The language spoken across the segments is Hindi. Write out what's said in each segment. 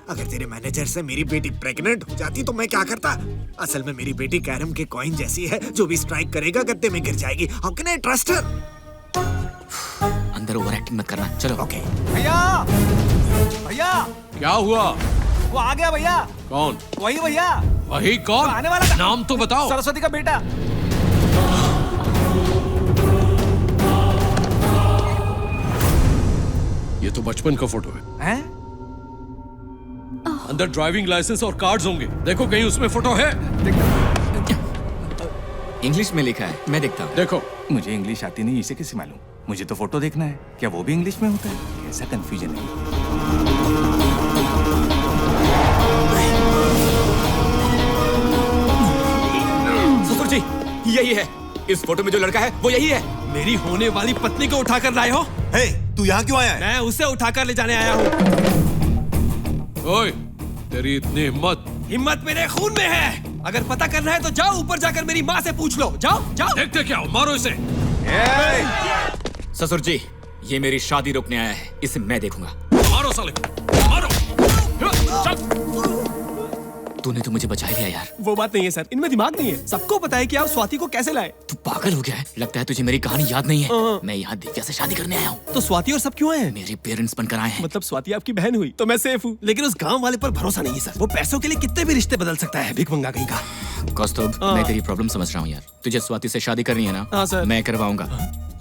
अगर तेरे मैनेजर से मेरी बेटी प्रेग्नेंट हो जाती तो मैं क्या करता? असल में मेरी बेटी कैरम के कॉइन जैसी है, जो भी स्ट्राइक करेगा गद्दे में गिर जाएगी। How can I trust her? अंदर ओवर एक्टिंग मत करना, चलो। ओके। भैया भैया क्या हुआ? वो आ गया भैया। कौन? वही भैया। वही कौन? आने वाला था। नाम तो बताओ। सरस्वती का बेटा। ये तो बचपन का फोटो है। हैं? अंदर ड्राइविंग लाइसेंस और कार्ड्स होंगे, देखो कहीं उसमें फोटो है। इंग्लिश में लिखा है, मैं देखता हूँ। देखो। मुझे इंग्लिश आती नहीं, इसे कैसे मालूम? मुझे तो फोटो देखना है। क्या वो भी इंग्लिश में होता है? ऐसा कंफ्यूजन है। ससुर जी, यही है। इस फोटो में जो लड़का है वो यही है। मेरी होने वाली पत्नी को उठाकर लाए हो? हे, तू यहाँ क्यों आया है? मैं उसे उठाकर ले जाने आया हूँ। ओए, तेरी इतनी हिम्मत? हिम्मत मेरे खून में है। अगर पता करना है तो जाओ ऊपर जाकर मेरी माँ से पूछ लो। जाओ जाओ। देखते क्या हो, मारो इसे। ससुर जी, ये मेरी शादी रोकने आया है, इसे मैं देखूंगा। मारो साले को, मारो। तूने तो मुझे बचा लिया यार। वो बात नहीं है सर, इनमें दिमाग नहीं है। सबको पता है कि आप स्वाति को कैसे लाए। तू पागल हो गया है? लगता है तुझे मेरी कहानी याद नहीं है। मैं यहाँ दिव्या से शादी करने आया हूँ। तो स्वाति और सब क्यों आए हैं? मेरे पेरेंट्स बनकर आए हैं। मतलब स्वाति आपकी बहन हुई तो मैं सेफ हूँ, लेकिन उस गांव वाले पर भरोसा नहीं है सर। वो पैसों के लिए कितने भी रिश्ते बदल सकता है, भिखमंगा कहीं का। कौस्तुभ, मैं तेरी प्रॉब्लम समझ रहा हूँ यार। तुझे स्वाति से शादी करनी है ना? हाँ सर। मैं करवाऊंगा,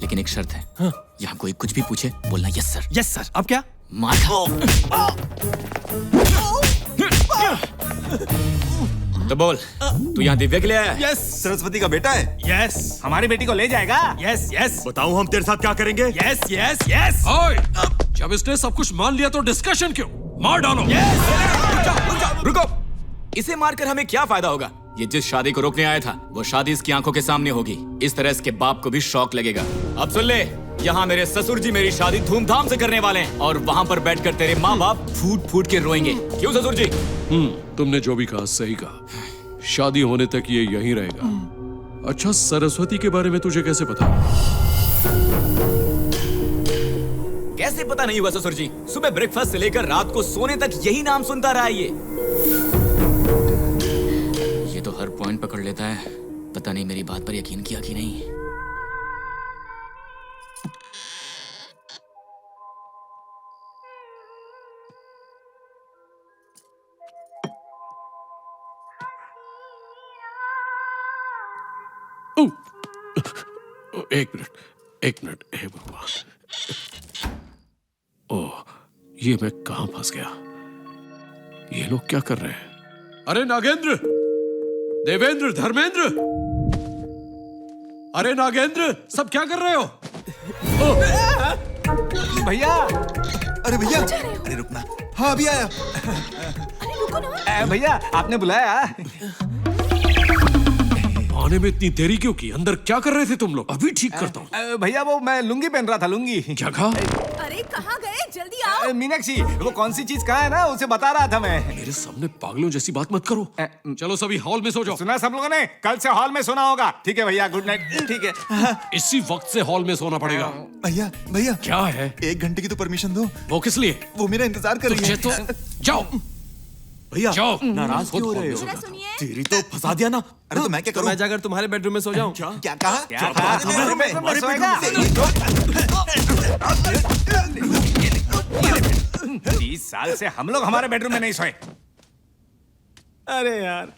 लेकिन एक शर्त है। यहाँ कोई कुछ भी पूछे बोलना यस सर। Yes sir. अब क्या? मार खा। तो बोल, तू यहाँ दिव्या के लिए आया है? यस। सरस्वती का बेटा है? यस। हमारी बेटी को ले जाएगा? Yes yes. बताऊं हम तेरे साथ क्या करेंगे? Yes yes yes. ओए, जब इसने सब कुछ मान लिया तो डिस्कशन क्यों? मार डालो। रुको, इसे मारकर हमें क्या फायदा होगा? ये जिस शादी को रोकने आया था वो शादी इसकी आंखों के सामने होगी। इस तरह इसके बाप को भी शौक लगेगा। अब सुन ले, यहाँ मेरे ससुर जी मेरी शादी धूमधाम से करने वाले हैं और वहाँ पर बैठकर तेरे माँ बाप फूट फूट के रोएंगे। क्यों ससुर जी? तुमने जो भी कहा सही कहा। शादी होने तक ये यहीं रहेगा। अच्छा, सरस्वती के बारे में तुझे कैसे पता? कैसे पता नहीं हुआ ससुर जी? सुबह ब्रेकफास्ट से लेकर रात को सोने तक यही नाम सुनता रहा ये तो हर पॉइंट पकड़ लेता है। पता नहीं मेरी बात पर यकीन किया कि नहीं। एक मिनट, हे भगवान। ओह, ये मैं कहां फंस गया? ये लोग क्या कर रहे हैं? अरे नागेंद्र, देवेंद्र, धर्मेंद्र, अरे नागेंद्र, सब क्या कर रहे हो? भैया। अरे भैया, अरे रुकना। हाँ, अभी आया। भैया, आपने बुलाया? आने में इतनी देरी क्यों की? अंदर क्या कर रहे थे तुम लोग? अभी ठीक करता हूँ। भैया, वो मैं लुंगी पहन रहा था, लुंगी। क्या कहा? अरे कहाँ गए? जल्दी आओ। मीनाक्षी, वो कौन सी चीज कहाँ है ना, उसे बता रहा था मैं। मेरे सामने पागलों जैसी बात मत करो। चलो सभी हॉल में सो जाओ। सुना सब लोगों ने? कल से हॉल में सोना होगा। ठीक है भैया, गुड नाइट। ठीक है। इसी वक्त से हॉल में सोना पड़ेगा। भैया, भैया, क्या है? 1 घंटे की तो परमिशन दो। वो किस लिए? वो मेरा इंतजार कर रही है। तो जाओ भैया, जाओ। नाराज क्यों हो रहे हो? जरा सुनिए। तेरी तो फंसा दिया ना। अरे तो मैं क्या तो करूं? मैं जाकर तुम्हारे बेडरूम में सो जाऊं? क्या कहा? क्या कहा? हमारे बेडरूम में सोएगा? से 30 साल से हम लोग हमारे बेडरूम में नहीं सोए। अरे यार,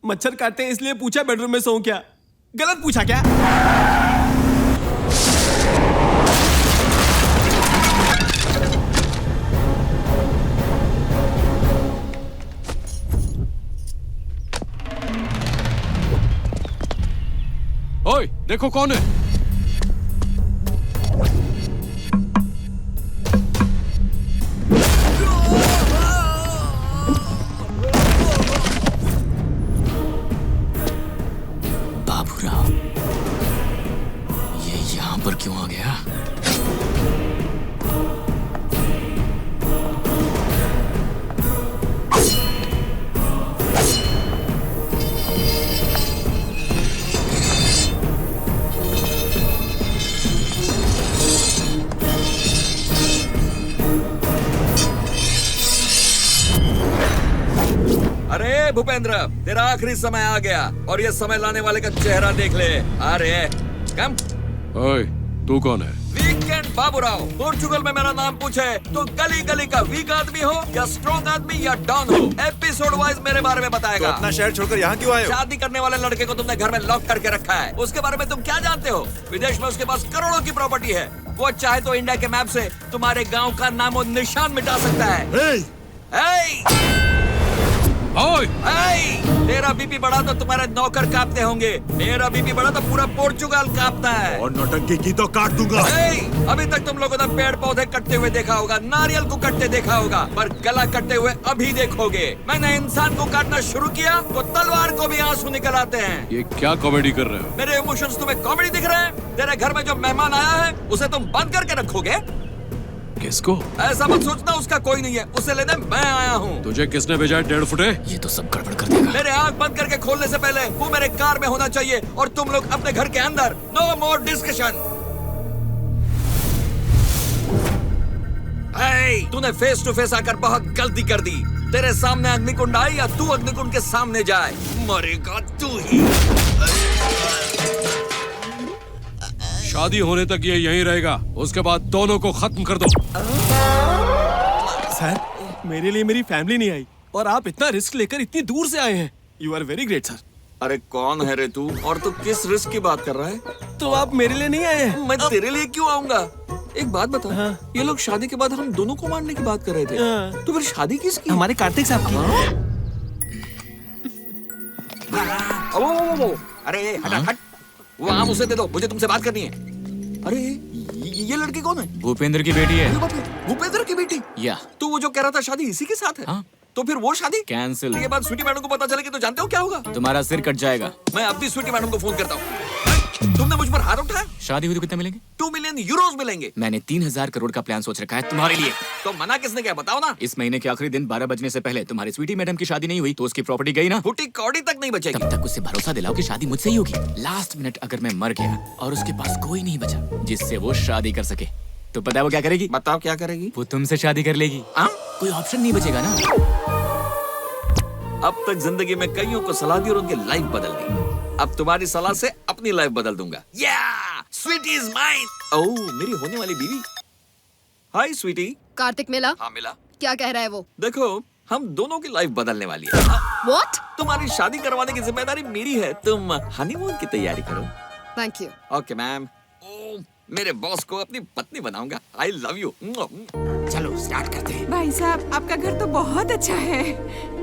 मच्छर काटते हैं इसलिए पूछा बेडरूम में सोऊं क्या? गलत पूछा क्या? ओए, देखो कौन है? बाबूराव, ये यहाँ पर क्यों आ गया? भूपेंद्र, तेरा आखिरी समय आ गया और ये समय लाने वाले का चेहरा देख ले। अरे कम। ओए, तू कौन है? वीकेंड बाबूराव। पोर्चुगल में मेरा नाम पूछे तो गली गली का वीक आदमी हो या स्ट्रॉन्ग आदमी या डॉन हो, एपिसोड वाइज मेरे बारे में बताएगा। तो अपना शहर छोड़कर यहाँ क्यों आए हो? शादी करने वाले लड़के को तुमने घर में लॉक करके रखा है, उसके बारे में तुम क्या जानते हो? विदेश में उसके पास करोड़ों की प्रॉपर्टी है, वो चाहे तो इंडिया के मैप से तुम्हारे गांव का नामो निशान मिटा सकता है। ओए! तेरा बीपी बढ़ा तो तुम्हारे नौकर कांपते होंगे, मेरा बीपी बढ़ा तो पूरा पोर्चुगल कांपता है। और नौटंकी की तो काट दूंगा। अभी तक तुम लोगों ने पेड़ पौधे कटते हुए देखा होगा, नारियल को कटते देखा होगा, पर गला कटते हुए अभी देखोगे। मैंने इंसान को काटना शुरू किया तो तलवार को भी आंसू निकल आते हैं। ये क्या कॉमेडी कर रहे हो? मेरे इमोशंस तुम्हें कॉमेडी दिख रहे हैं? तेरे घर में जो मेहमान आया है उसे तुम बंद करके रखोगे? किसको? ऐसा मत सोचना उसका कोई नहीं है, उसे लेने मैं आया हूँ। तुझे किसने भेजा है 1.5 फुटे? ये तो सब गड़बड़ कर देगा। मेरे आंख बंद करके खोलने से पहले वो मेरे कार में होना चाहिए और तुम लोग अपने घर के अंदर। No more discussion. तूने फेस टू फेस आकर बहुत गलती कर दी। तेरे सामने अग्निकुंड आए या तू अग्निकुंड के सामने जाए, मरेगा तू ही। शादी होने तक ये यहीं रहेगा, उसके बाद दोनों को खत्म कर दो। सर, मेरे लिए मेरी फैमिली नहीं आई और आप इतना रिस्क लेकर इतनी दूर से आए हैं। You are very great sir. अरे कौन है रे तू, और तू किस रिस्क की बात कर रहा है? तो आप मेरे लिए नहीं आए हैं? मैं तेरे लिए क्यों आऊंगा? एक बात बता, हाँ। ये लोग शादी के बाद हम दोनों को मारने की बात कर रहे थे, हाँ। तो फिर शादी किसकी? हमारे कार्तिक साहब की। अरे हट हट, वो आम उसे दे दो, मुझे तुमसे बात करनी है। अरे ये लड़की कौन है? भूपेंद्र की बेटी है। अरे बाप रे, भूपेंद्र की बेटी? या तो वो जो कह रहा था शादी इसी के साथ है, हाँ। तो फिर वो शादी कैंसिल। के बाद स्वीटी मैडम को पता चलेगी तो जानते हो क्या होगा? तुम्हारा सिर कट जाएगा। मैं अब भी स्वीटी मैडम को फोन करता हूँ। तुमने मुझ पर हाथ उठाया? शादी हुई तो कितने मिलेंगे? 2 मिलियन यूरोज मिलेंगे। मैंने 3000 करोड़ का प्लान सोच रखा है तुम्हारे लिए। तो मना किसने किया बताओ ना? इस महीने के आखिरी दिन 12 बजने से पहले तुम्हारी स्वीटी मैडम की शादी नहीं हुई तो उसकी प्रॉपर्टी गई ना। फूटी कौड़ी तक नहीं बचेगी। तब तक उसे भरोसा दिलाओ कि शादी मुझसे ही होगी। लास्ट मिनट अगर मैं मर गया और उसके पास कोई नहीं बचा जिससे वो शादी कर सके, तो पता है वो क्या करेगी? बताओ क्या करेगी? वो तुमसे शादी कर लेगी। कोई ऑप्शन नहीं बचेगा ना। अब तक जिंदगी में कईयों को सलाह दी और उनकी लाइफ बदल दी, अब तुम्हारी सलाह से अपनी लाइफ बदल दूंगा। Sweety is mine. ओह, मेरी होने वाली बीवी। हाय स्वीटी। कार्तिक मिला? हाँ मिला। क्या कह रहा है वो? देखो, हम दोनों की लाइफ बदलने वाली है। What? तुम्हारी शादी करवाने की जिम्मेदारी मेरी है, तुम हनीमून की तैयारी करो। Thank you. Okay ma'am. मेरे बॉस को अपनी पत्नी बनाऊंगा। I love you. चलो स्टार्ट करते हैं। भाई साहब, आपका घर तो बहुत अच्छा है।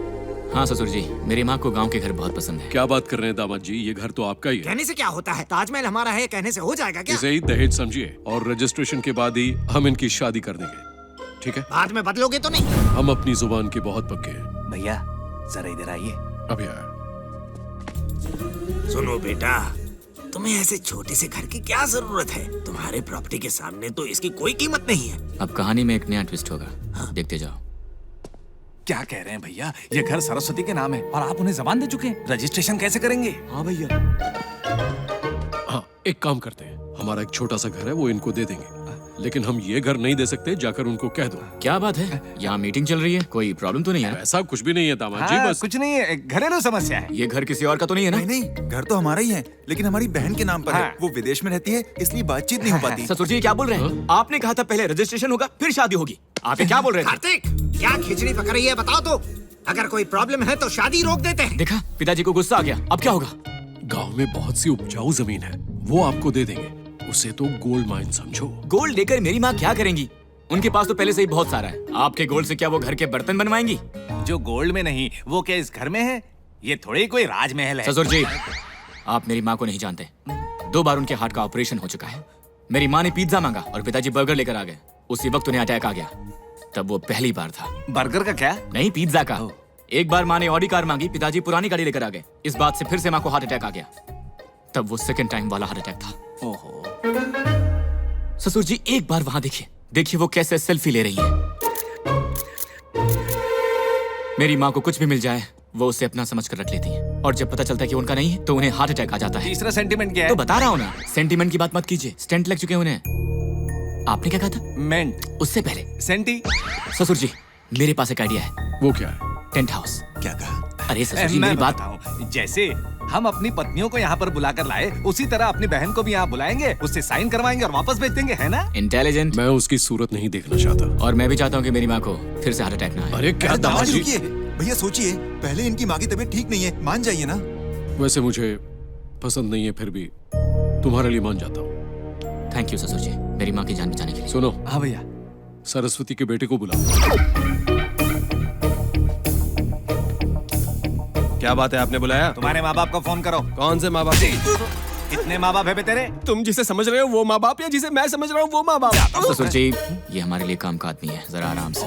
हाँ ससुर जी, मेरी माँ को गांव के घर बहुत पसंद है। क्या बात कर रहे हैं दामाद जी, ये घर तो आपका ही है। कहने से क्या होता है, ताजमहल हमारा है, कहने से हो जाएगा क्या? इसे ही दहेज समझिए और रजिस्ट्रेशन के बाद ही हम इनकी शादी कर देंगे, ठीक है? बाद में बदलोगे तो नहीं? हम अपनी जुबान के बहुत पक्के हैं। भैया जरा इधर आइए। अभी आया। सुनो बेटा, तुम्हें ऐसे छोटे से घर की क्या जरूरत है? तुम्हारे प्रॉपर्टी के सामने तो इसकी कोई कीमत नहीं है। अब कहानी में एक नया ट्विस्ट होगा, देखते जाओ। क्या कह रहे हैं भैया? ये घर सरस्वती के नाम है और आप उन्हें जबान दे चुके हैं। रजिस्ट्रेशन कैसे करेंगे? हाँ भैया। हाँ, एक काम करते हैं, हमारा एक छोटा सा घर है, वो इनको दे देंगे, लेकिन हम ये घर नहीं दे सकते, जाकर उनको कह दो। क्या बात है, यहाँ मीटिंग चल रही है, कोई प्रॉब्लम तो नहीं है? ऐसा कुछ भी नहीं है दामाद जी, बस कुछ नहीं है, घरेलू समस्या है। ये घर किसी और का तो नहीं है ना? नहीं नहीं, घर तो हमारा ही है, लेकिन हमारी बहन के नाम पर है। वो विदेश में रहती है, इसलिए बातचीत नहीं हो पाती। ससुर जी क्या बोल रहे हैं? आपने कहा था पहले रजिस्ट्रेशन होगा फिर शादी होगी। आप ये क्या बोल रहे थे? कार्तिक, क्या खिचड़ी पक रही है बताओ तो। अगर कोई प्रॉब्लम है तो शादी रोक देते हैं। देखा, पिताजी को गुस्सा आ गया। अब क्या होगा? गांव में बहुत सी उपजाऊ जमीन है, वो आपको दे देंगे, उसे तो गोल्ड माइन समझो। गोल्ड लेकर मेरी माँ क्या करेंगी? उनके पास तो पहले से ही बहुत सारा है। आपके गोल्ड से क्या वो घर के बर्तन बनवाएंगी? जो गोल्ड में नहीं, वो क्या इस घर में है? ये थोड़ी कोई राजमहल है। ससुर जी, आप मेरी माँ को नहीं जानते। 2 बार उनके हार्ट का ऑपरेशन हो चुका है। मेरी माँ ने पिज्जा मांगा और पिताजी बर्गर लेकर आ गए। उसी वक्त उन्हें अटैक आ गया। तब वो पहली बार था। बर्गर का क्या? नहीं, पिज्जा का। एक बार माँ ने ऑडी कार मांगी, पिताजी पुरानी गाड़ी लेकर आ गए। इस बात से फिर से माँ को हार्ट अटैक आ गया। तब वो सेकंड टाइम वाला हार्ट अटैक था। ओहो। ससुर जी एक बार वहां देखिए, देखिए वो कैसे सेल्फी ले रही है। मेरी माँ को कुछ भी मिल जाए वो उसे अपना समझ कर रख लेती है, और जब पता चलता है कि उनका नहीं है तो उन्हें हार्ट अटैक आ जाता है। तीसरा सेंटीमेंट क्या है? तो बता रहा हूँ ना, सेंटीमेंट की बात मत कीजिए, स्टेंट लग चुके हैं उन्हें। आपने क्या कहा था? मेंट। उससे पहले सेंटी। ससुर जी, मेरे पास एक आइडिया है। वो क्या है? Tent house. क्या कहा? अरे ससुर जी मैं मेरी बात। बताता हूँ, जैसे हम अपनी पत्नियों को यहाँ पर बुलाकर लाए, उसी तरह अपनी बहन को भी यहाँ बुलाएंगे, उससे साइन करवाएंगे और वापस भेज देंगे, है ना? इंटेलिजेंट। मैं उसकी सूरत नहीं देखना चाहता। और मैं भी चाहता हूँ कि मेरी माँ को फिर से हार्ट अटैक ना आए। अरे क्या दामाद दामाद जी जी, रुकिए, भैया सोचिए, पहले इनकी माँ की तबीयत ठीक नहीं है, मान जाइए ना। वैसे मुझे पसंद नहीं है, फिर भी तुम्हारे लिए मान जाता हूँ। थैंक यू ससुर जी, मेरी माँ की जान बचाने के लिए। सुनो, हाँ भैया। सरस्वती के बेटे को बुलाओ। क्या बात है, आपने बुलाया? तुम्हारे माँ बाप को फोन करो। कौन से माँ बाप? कितने माँ बाप है बे तेरे? तुम जिसे समझ रहे हो वो माँ बाप या जिसे मैं समझ रहा हूँ वो माँ बाप? ससुर जी ये हमारे लिए काम का आदमी है, जरा आराम से।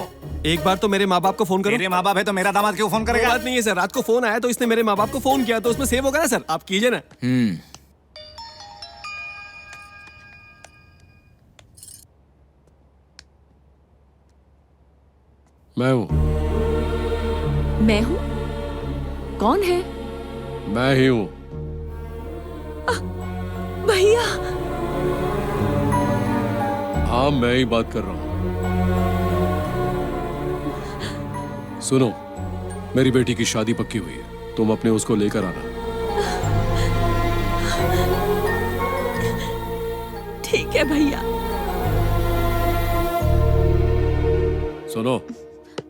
एक बार तो मेरे माँ बाप को फोन करो। मेरे माँ बाप है तो मेरा दामाद क्यों फोन कोई करेगा? बात नहीं है सर, रात को फोन आया तो इसने मेरे माँ बाप को फोन किया तो उसमें सेव होगा ना सर, आप कीजिए ना। मैं हूँ। मैं हूँ? कौन है? मैं ही हूँ। भैया। हाँ, मैं ही बात कर रहा हूँ। सुनो, मेरी बेटी की शादी पक्की हुई है, तुम अपने उसको लेकर आना। ठीक है भैया। सुनो,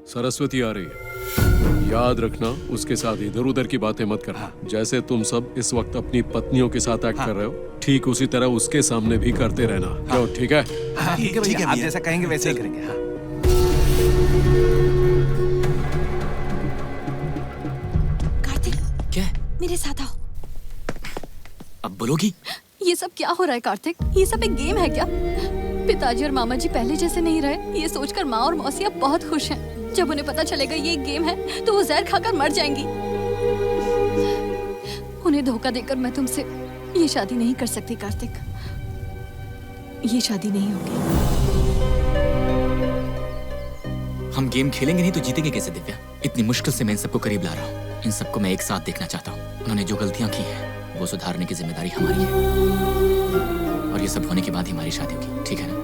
सरस्वती आ रही है, याद रखना उसके साथ इधर उधर की बातें मत करना। जैसे तुम सब इस वक्त अपनी पत्नियों के साथ एक्ट कर रहे हो, ठीक उसी तरह उसके सामने भी करते रहना। क्यों? ठीक है? हाँ, ठीक है भैया, आप जैसा कहेंगे वैसे ही करेंगे। हाँ। कार्तिक, क्या है? मेरे साथ आओ। अब बोलोगी? ये सब क्या हो रहा है कार्तिक? ये सब एक गेम है क्या? पिताजी और मामा जी पहले जैसे नहीं रहे, ये सोचकर माँ और मौसी अब बहुत खुश हैं। जब उन्हें पता चलेगा ये एक गेम है तो वो जहर खाकर मर जाएंगी। उन्हें धोखा देकर मैं तुमसे ये शादी नहीं कर सकती कार्तिक। ये शादी नहीं होगी। हम गेम खेलेंगे नहीं तो जीतेंगे कैसे दिव्या? इतनी मुश्किल से मैं इन सबको करीब ला रहा हूँ। इन सबको मैं एक साथ देखना चाहता हूँ। उन्होंने जो गलतियां की हैं वो सुधारने की जिम्मेदारी हमारी है। और ये सब होने के बाद ही हमारी शादी होगी, ठीक है ना?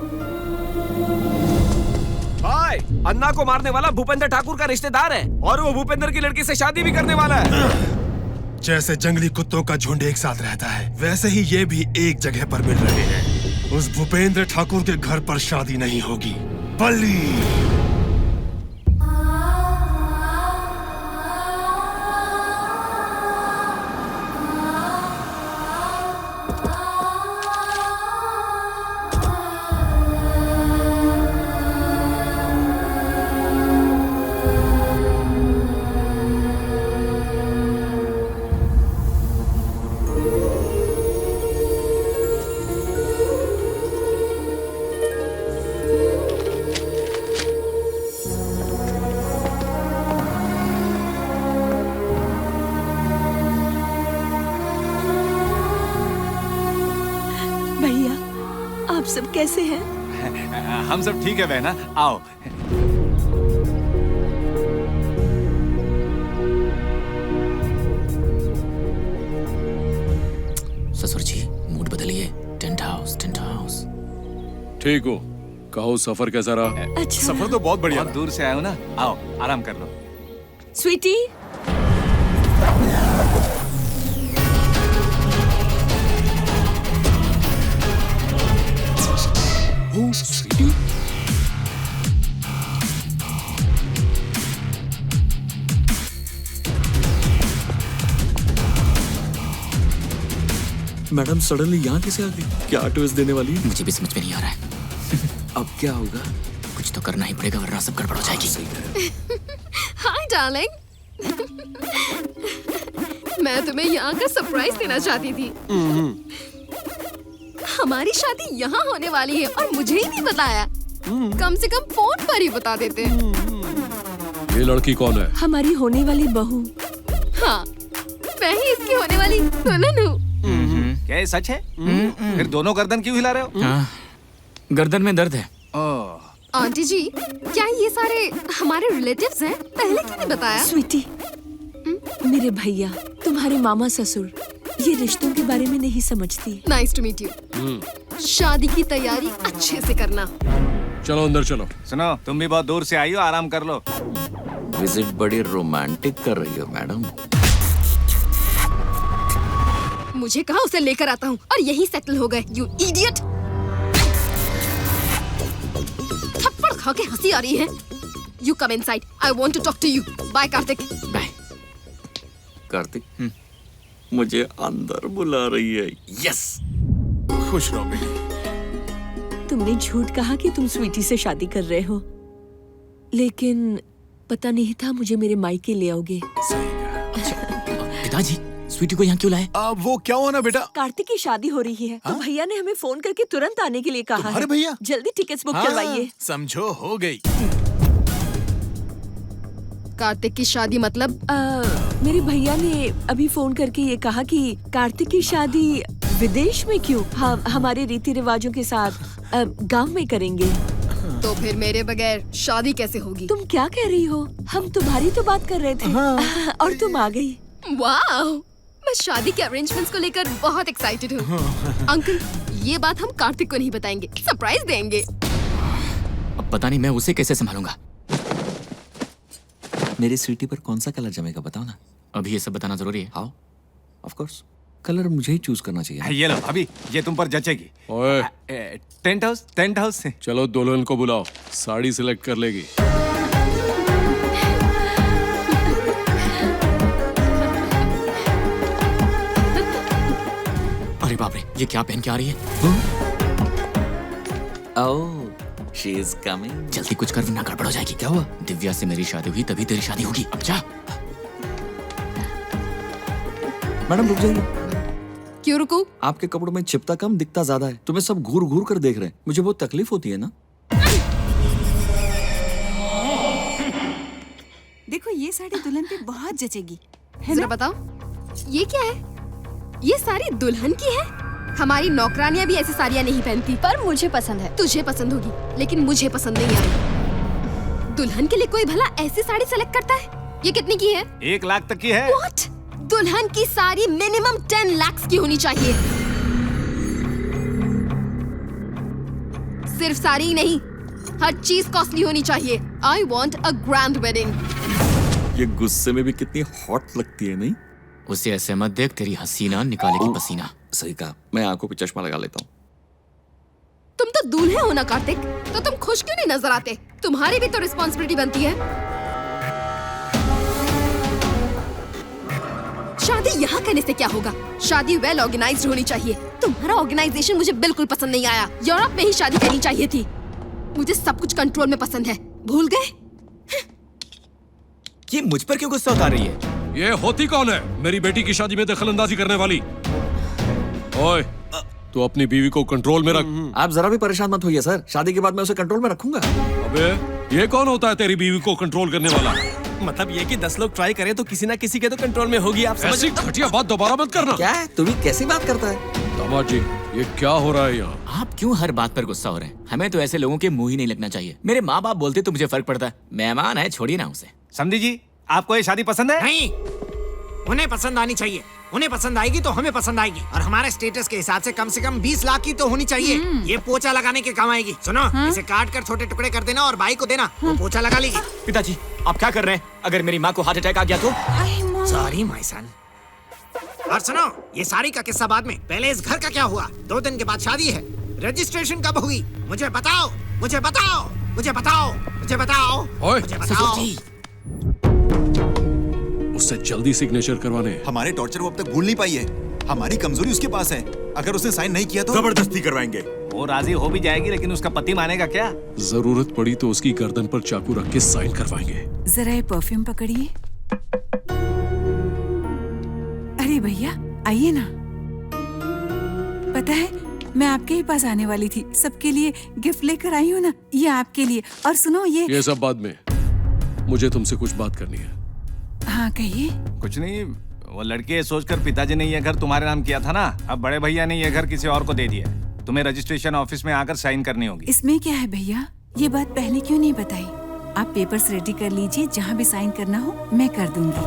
भाई, अन्ना को मारने वाला भूपेंद्र ठाकुर का रिश्तेदार है और वो भूपेंद्र की लड़की से शादी भी करने वाला है। जैसे जंगली कुत्तों का झुंड एक साथ रहता है, वैसे ही ये भी एक जगह पर मिल रहे हैं। उस भूपेंद्र ठाकुर के घर पर शादी नहीं होगी, बल्ली। भैया, आप सब कैसे हैं? हम सब ठीक है बहना, आओ। ससुर जी मूड बदलिए। Tent house, tent house. ठीक हो? कहो सफर कैसा रहा? अच्छा। सफर तो बहुत बढ़िया। बहुत दूर से आए हो ना, आओ आराम कर लो। स्वीटी। स्वीटी, मैडम सडनली यहाँ कैसे आ गई? क्या ट्विस्ट देने वाली है? मुझे भी समझ में नहीं आ रहा है। अब क्या होगा? कुछ तो करना ही पड़ेगा वरना सब गड़बड़ हो जाएगी। Hi darling. मैं तुम्हें यहाँ का सरप्राइज देना चाहती थी। हमारी शादी यहाँ होने वाली है और मुझे ही नहीं बताया। कम से कम फोन पर ही बता देते। ये लड़की कौन है? हमारी होने वाली बहू। हाँ, मैं ही इसकी होने वाली दुल्हन हूँ। क्या ये सच है? फिर दोनों गर्दन क्यों हिला रहे हो? हाँ, गर्दन में दर्द है। ओह, आंटी जी, क्या ये सारे हमारे रिलेटिव्स हैं? पहले क्यों नहीं बताया? स्वीटी, मेरे भैया, तुम्हारे मामा ससुर ये रिश्तों के बारे में नहीं समझती। Nice to meet you. शादी की तैयारी अच्छे से करना। चलो अंदर चलो। सुनो, तुम भी बहुत दूर से आई हो, आराम कर लो। विजिट बड़ी रोमांटिक कर रही हो मैडम। मुझे कहा उसे लेकर आता हूँ और यही सेटल हो गए। You idiot. थप्पड़ खा के हंसी आ रही है। You come inside, I want to talk to you. Bye Kartik. Bye Kartik. मुझे अंदर बुला रही है। यस। खुश रहो बेटी। तुमने झूठ कहा कि तुम स्वीटी से शादी कर रहे हो, लेकिन पता नहीं था मुझे मेरे मायके ले आओगे। पिताजी स्वीटी को यहाँ क्यों लाए? वो क्या हुआ ना बेटा? कार्तिक की शादी हो रही है, तो भैया ने हमें फोन करके तुरंत आने के लिए कहा है। अरे भैया जल्दी टिकट्स बुक करवाइए। समझो हो गई। कार्तिक की शादी मतलब? मेरे भैया ने अभी फोन करके ये कहा कि कार्तिक की शादी विदेश में क्यों, हमारे रीति रिवाजों के साथ गांव में करेंगे। तो फिर मेरे बगैर शादी कैसे होगी? तुम क्या कह रही हो? हम तुम्हारी तो बात कर रहे थे। और तुम आ गई। वाओ, मैं शादी के अरेंजमेंट्स को लेकर बहुत एक्साइटेड हूँ। अंकल, ये बात हम कार्तिक को नहीं बताएंगे, सरप्राइज देंगे। अब पता नहीं मैं उसे कैसे संभालूंगा। मेरी स्वीटी पर कौन सा कलर जमेगा बताओ ना। अभी ये सब बताना जरूरी है? हाँ ऑफ कोर्स, कलर मुझे ही चूज करना चाहिए। ये लो अभी, ये तुम पर जचेगी। ओए टेंट हाउस से चलो दुल्हन को बुलाओ, साड़ी सिलेक्ट कर लेगी। अरे बाप रे, ये क्या पहन के आ रही है? ओह, शी इज कमिंग। जल्दी कुछ कर वरना गड़बड़ हो जाएगी। क्या हुआ? दिव्या से मेरी शादी हुई तभी तेरी शादी होगी। अब जा। मैडम रुक जाइए। क्यों रुकूं? आपके कपड़ों में चिपता कम दिखता ज्यादा है। तुम्हें सब घूर घूर कर देख रहे हैं, मुझे बहुत तकलीफ होती है ना। देखो ये साड़ी दुल्हन पे बहुत जचेगी, है जरा ना? बताओ, ये क्या है? ये साड़ी दुल्हन की है? हमारी नौकरानियां भी ऐसी साड़ियां नहीं पहनती। पर मुझे पसंद है। तुझे पसंद होगी, लेकिन मुझे पसंद नहीं आई। दुल्हन के लिए कोई भला ऐसी साड़ी सेलेक्ट करता है? ये कितनी की है? 1 लाख तक की है। What? दुल्हन की साड़ी मिनिमम 10 लाख की होनी चाहिए। सिर्फ साड़ी ही नहीं, हर चीज कॉस्टली होनी चाहिए। I want a grand wedding. ये गुस्से में भी कितनी हॉट लगती है नहीं? उसे ऐसे मत देख, तेरी हसीना निकालेगी पसीना। सही कहा, मैं आंखों पे चश्मा लगा लेता हूँ। तुम तो दूल्हे हो ना कार्तिक, तो तुम खुश क्यों नहीं नजर आते? तुम्हारी भी तो रिस्पॉन्सिबिलिटी बनती है। शादी यहाँ करने से क्या होगा? शादी वेल ऑर्गेनाइज्ड होनी चाहिए। तुम्हारा ऑर्गेनाइजेशन मुझे बिल्कुल पसंद नहीं आया। यूरोप में ही शादी करनी चाहिए थी। मुझे सब कुछ कंट्रोल में पसंद है, भूल गए? ये मुझ पर क्यों गुस्सा उतार रही है? ये होती कौन है मेरी बेटी की शादी में दखलंदाजी करने वाली? ओए, तू अपनी बीवी को कंट्रोल में रख। आप जरा भी परेशान मत होइए सर, शादी के बाद मैं उसे कंट्रोल में रखूंगा। अबे, ये कौन होता है तेरी बीवी को कंट्रोल करने वाला? मतलब ये कि 10 लोग ट्राई करें तो किसी ना किसी के तो कंट्रोल में होगी। आप ऐसी घटिया बात दोबारा मत करना। क्या है? तू भी कैसी बात करता है? दामाद जी, ये क्या हो रहा है यहाँ? आप क्यों हर बात पर गुस्सा हो रहे हैं? हमें तो ऐसे लोगों के मुंह ही नहीं लगना चाहिए। मेरे माँ बाप बोलते तो मुझे फर्क पड़ता है। मेहमान है, छोड़िए ना उसे। समझी जी, आपको ये शादी पसंद है? नहीं, उन्हें पसंद आनी चाहिए। उन्हें पसंद आएगी तो हमें पसंद आएगी, और हमारे स्टेटस के हिसाब से कम 20 लाख की तो होनी चाहिए। ये पोछा लगाने के काम आएगी। सुनो, इसे काट कर छोटे टुकड़े कर देना और भाई को देना, वो पोछा लगा लेगी। पिताजी, आप क्या कर रहे हैं? अगर मेरी माँ को हार्ट अटैक आ गया तो? Sorry my son. और सुनो, ये सारी का किस्सा बाद में, पहले इस घर का क्या हुआ? 2 दिन के बाद शादी है। रजिस्ट्रेशन कब हुई? मुझे बताओ, मुझे बताओ, मुझे बताओ, मुझे बताओ, मुझे बताओ। उससे जल्दी सिग्नेचर करवाने। हमारे टॉर्चर वो अब तक भूल नहीं पाई है। हमारी कमजोरी उसके पास है। अगर उसने साइन नहीं किया तो जबरदस्ती करवाएंगे। वो राजी हो भी जाएगी, लेकिन उसका पति मानेगा क्या? जरूरत पड़ी तो उसकी गर्दन पर चाकू रख के साइन करवाएंगे। जरा ये परफ्यूम पकड़िए। अरे भैया आइए ना। पता है मैं आपके ही पास आने वाली थी, सबके लिए गिफ्ट लेकर आई हूँ ना, ये आपके लिए। और सुनो ये सब बाद में, मुझे तुमसे कुछ बात करनी है। हाँ कहिए। कुछ नहीं, वो लड़के सोचकर पिताजी ने ये घर तुम्हारे नाम किया था ना, अब बड़े भैया ने ये घर किसी और को दे दिया। तुम्हें रजिस्ट्रेशन ऑफिस में आकर साइन करनी होगी। इसमें क्या है भैया, ये बात पहले क्यों नहीं बताई? आप पेपर्स रेडी कर लीजिए, जहाँ भी साइन करना हो मैं कर दूंगी।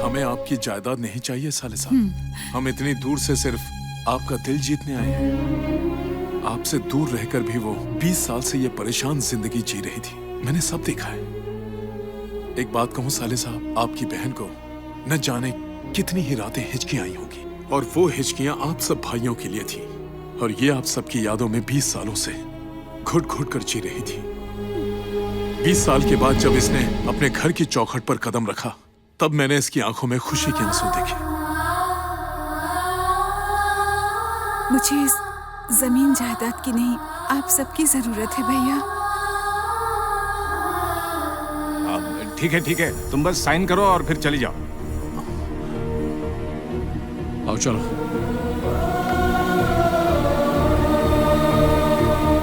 हमें आपकी जायदाद नहीं चाहिए साले साहब। हम इतनी दूर से सिर्फ आपका दिल जीतने आए हैं। आपसे दूर रहकर भी वो 20 साल से ये परेशान जिंदगी जी रही थी। मैंने सब देखा है। एक बात कहूं साले साहब, आपकी बहन को न जाने कितनी ही रातें हिचकियां आई होगी, और वो हिचकियां आप सब भाइयों के लिए थी, और ये आप सबकी यादों में 20 सालों से घुट घुट कर जी रही थी। 20 साल के बाद जब इसने अपने घर की चौखट पर कदम रखा, तब मैंने इसकी आंखों में खुशी के आंसू देखे। मुझे इस जमीन जायदाद की नहीं, आप सबकी जरूरत है भैया। ठीक है, तुम बस साइन करो और फिर चली जाओ। आओ चलो।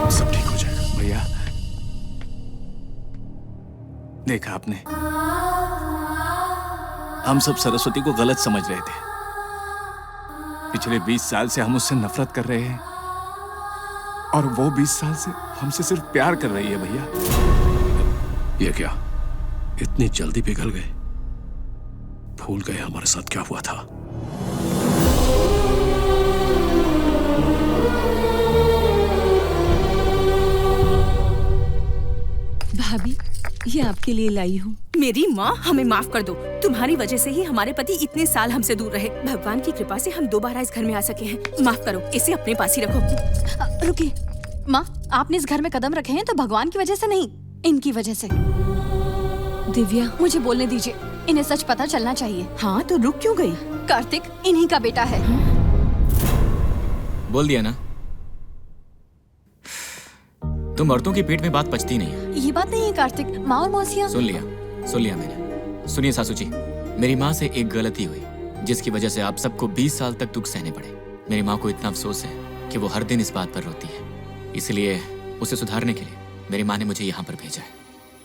सब ठीक हो जाएगा। भैया, देखा आपने, हम सब सरस्वती को गलत समझ रहे थे। पिछले 20 साल से हम उससे नफरत कर रहे हैं, और वो 20 साल से हमसे सिर्फ प्यार कर रही है। भैया, ये क्या, इतनी जल्दी पिघल गए? भूल गए हमारे साथ क्या हुआ था? भाभी, ये आपके लिए लाई हूँ। मेरी माँ, हमें माफ कर दो। तुम्हारी वजह से ही हमारे पति इतने साल हमसे दूर रहे। भगवान की कृपा से हम दोबारा इस घर में आ सके हैं। माफ करो, इसे अपने पास ही रखो। रुकिए माँ, आपने इस घर में कदम रखे हैं तो भगवान की वजह से नहीं, इनकी वजह से। दिव्या, मुझे बोलने दीजिए, इन्हें सच पता चलना चाहिए। हाँ तो रुक क्यों गई? कार्तिक इन्हीं का बेटा है। बोल दिया ना, तुम औरतों की पेट में बात पचती नहीं है। ये बात नहीं है कार्तिक, माँ और मौसिया। सुन लिया मैंने। सुनिए सासू जी, मेरी माँ से एक गलती हुई, जिसकी वजह से आप सबको 20 साल तक दुख सहने पड़े। मेरी माँ को इतना अफसोस है कि वो हर दिन इस बात पर रोती है। इसलिए उसे सुधारने के लिए मेरी माँ ने मुझे यहाँ पर भेजा है।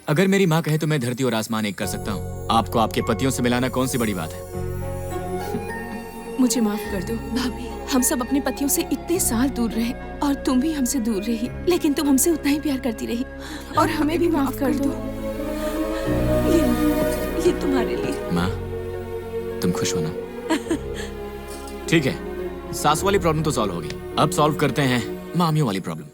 अगर मेरी माँ कहे तो मैं धरती और आसमान एक कर सकता हूँ। आपको आपके पतियों से मिलाना कौन सी बड़ी बात है? मुझे माफ कर दो भाभी, हम सब अपने पतियों से इतने साल दूर रहे, और तुम भी हमसे दूर रही, लेकिन तुम हमसे उतना ही प्यार करती रही, और हमें भी माफ कर दो। ये तुम्हारे लिए। माँ, तुम खुश हो ना? ठीक है, सास वाली प्रॉब्लम तो सॉल्व होगी। अब सॉल्व करते हैं मामियों वाली प्रॉब्लम।